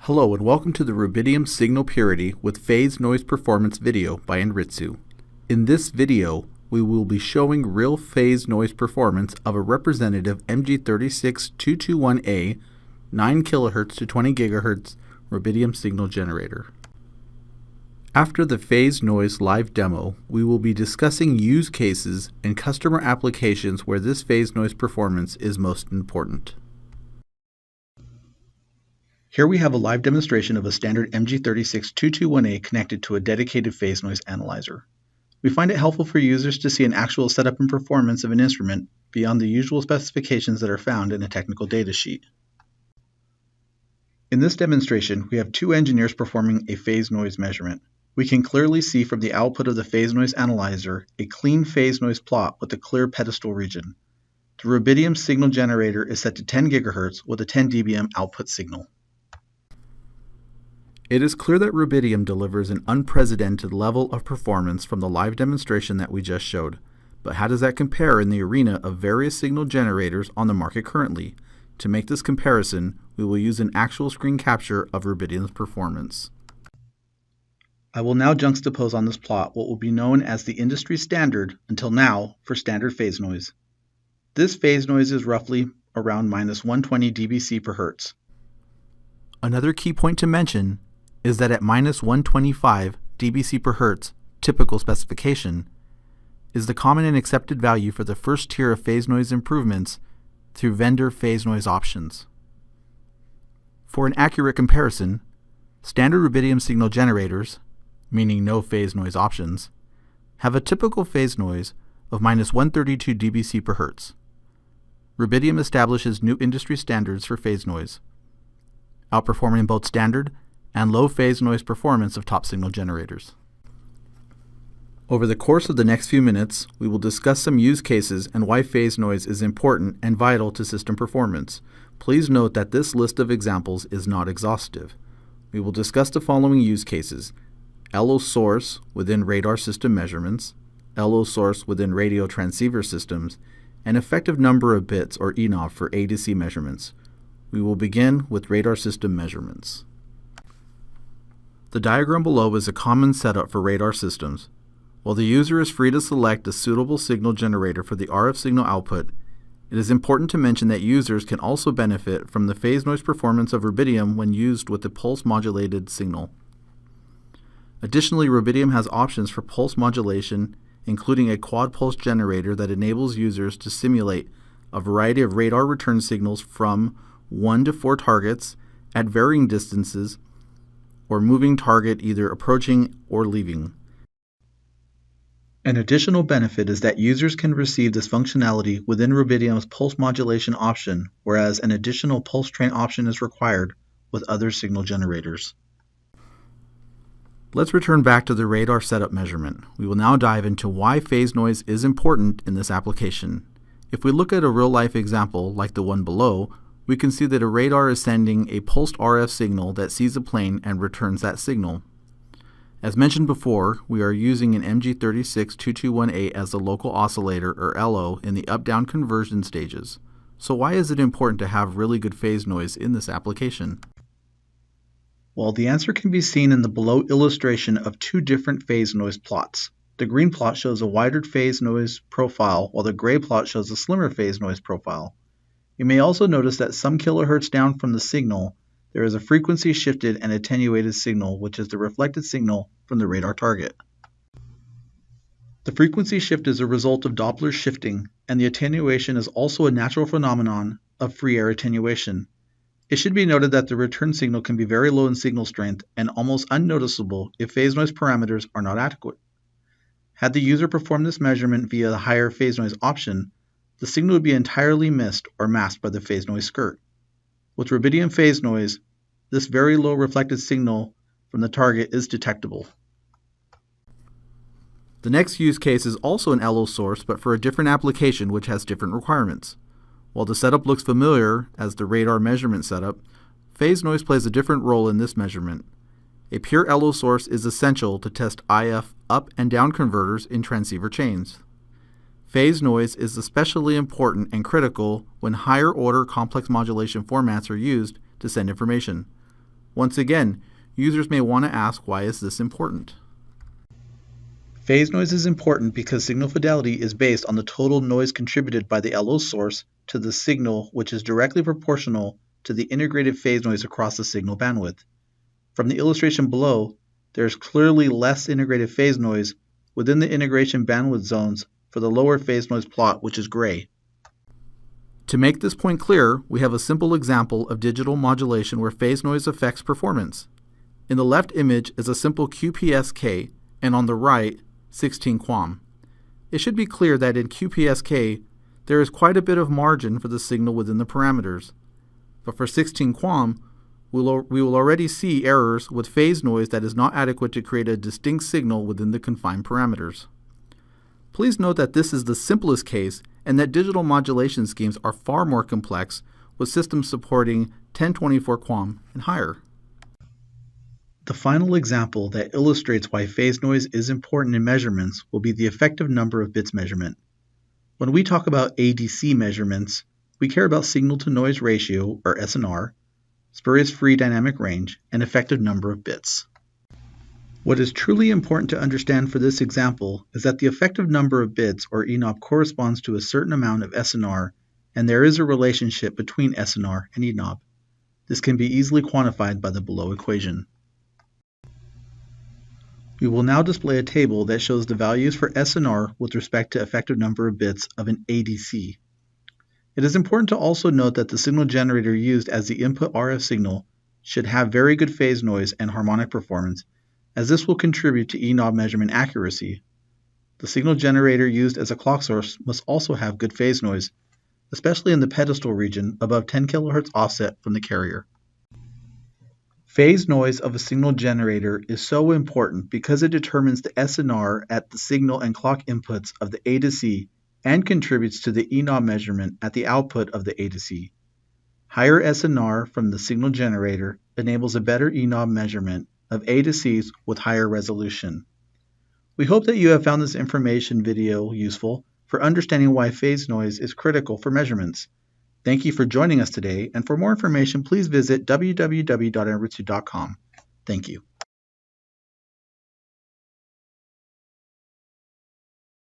Hello and welcome to the rubidium signal purity with phase noise performance video by Enritsu. In this video, we will be showing real phase noise performance of a representative MG36221A 9 kHz to 20 GHz rubidium signal generator. After the phase noise live demo, we will be discussing use cases and customer applications where this phase noise performance is most important. Here we have a live demonstration of a standard MG36221A connected to a dedicated phase noise analyzer. We find it helpful for users to see an actual setup and performance of an instrument beyond the usual specifications that are found in a technical data sheet. In this demonstration, we have two engineers performing a phase noise measurement. We can clearly see from the output of the phase noise analyzer a clean phase noise plot with a clear pedestal region. The rubidium signal generator is set to 10 GHz with a 10 dBm output signal. It is clear that rubidium delivers an unprecedented level of performance from the live demonstration that we just showed. But how does that compare in the arena of various signal generators on the market currently? To make this comparison, we will use an actual screen capture of rubidium's performance. I will now juxtapose on this plot what will be known as the industry standard until now for standard phase noise. This phase noise is roughly around -120 dBc per hertz. Another key point to mention is that at -125 dBc per hertz, typical specification, is the common and accepted value for the first tier of phase noise improvements through vendor phase noise options. For an accurate comparison, standard rubidium signal generators, meaning no phase noise options, have a typical phase noise of -132 dBc per hertz. Rubidium establishes new industry standards for phase noise, outperforming both standard and low phase noise performance of top signal generators. Over the course of the next few minutes, we will discuss some use cases and why phase noise is important and vital to system performance. Please note that this list of examples is not exhaustive. We will discuss the following use cases: LO source within radar system measurements, LO source within radio transceiver systems, and effective number of bits or ENOV for A to C measurements. We will begin with radar system measurements. The diagram below is a common setup for radar systems. While the user is free to select a suitable signal generator for the RF signal output, it is important to mention that users can also benefit from the phase noise performance of rubidium when used with the pulse modulated signal. Additionally, rubidium has options for pulse modulation, including a quad pulse generator that enables users to simulate a variety of radar return signals from 1 to 4 targets at varying distances, or moving target either approaching or leaving. An additional benefit is that users can receive this functionality within rubidium's pulse modulation option, whereas an additional pulse train option is required with other signal generators. Let's return back to the radar setup measurement. We will now dive into why phase noise is important in this application. If we look at a real-life example like the one below, we can see that a radar is sending a pulsed RF signal that sees a plane and returns that signal. As mentioned before, we are using an MG36221A as the local oscillator, or LO, in the up-down conversion stages. So why is it important to have really good phase noise in this application? Well, the answer can be seen in the below illustration of two different phase noise plots. The green plot shows a wider phase noise profile, while the gray plot shows a slimmer phase noise profile. You may also notice that some kilohertz down from the signal, there is a frequency shifted and attenuated signal, which is the reflected signal from the radar target. The frequency shift is a result of Doppler shifting, and the attenuation is also a natural phenomenon of free air attenuation. It should be noted that the return signal can be very low in signal strength and almost unnoticeable if phase noise parameters are not adequate. Had the user performed this measurement via the higher phase noise option, the signal would be entirely missed or masked by the phase noise skirt. With rubidium phase noise, this very low reflected signal from the target is detectable. The next use case is also an LO source, but for a different application which has different requirements. While the setup looks familiar as the radar measurement setup, phase noise plays a different role in this measurement. A pure LO source is essential to test IF up and down converters in transceiver chains. Phase noise is especially important and critical when higher order complex modulation formats are used to send information. Once again, users may want to ask, why is this important? Phase noise is important because signal fidelity is based on the total noise contributed by the LO source to the signal, which is directly proportional to the integrated phase noise across the signal bandwidth. From the illustration below, there is clearly less integrated phase noise within the integration bandwidth zones for the lower phase noise plot, which is gray. To make this point clear, we have a simple example of digital modulation where phase noise affects performance. In the left image is a simple QPSK, and on the right, 16 QAM. It should be clear that in QPSK, there is quite a bit of margin for the signal within the parameters. But for 16 QAM, we will already see errors with phase noise that is not adequate to create a distinct signal within the confined parameters. Please note that this is the simplest case and that digital modulation schemes are far more complex, with systems supporting 1024 QAM and higher. The final example that illustrates why phase noise is important in measurements will be the effective number of bits measurement. When we talk about ADC measurements, we care about signal-to-noise ratio, or SNR, spurious-free dynamic range, and effective number of bits. What is truly important to understand for this example is that the effective number of bits, or ENOB, corresponds to a certain amount of SNR, and there is a relationship between SNR and ENOB. This can be easily quantified by the below equation. We will now display a table that shows the values for SNR with respect to effective number of bits of an ADC. It is important to also note that the signal generator used as the input RF signal should have very good phase noise and harmonic performance, as this will contribute to ENOB measurement accuracy. The signal generator used as a clock source must also have good phase noise, especially in the pedestal region above 10 kHz offset from the carrier. Phase noise of a signal generator is so important because it determines the SNR at the signal and clock inputs of the A to C and contributes to the ENOB measurement at the output of the A to C. Higher SNR from the signal generator enables a better ENOB measurement of A to Cs with higher resolution. We hope that you have found this information video useful for understanding why phase noise is critical for measurements. Thank you for joining us today, and for more information, please visit www.enritsu.com. Thank you.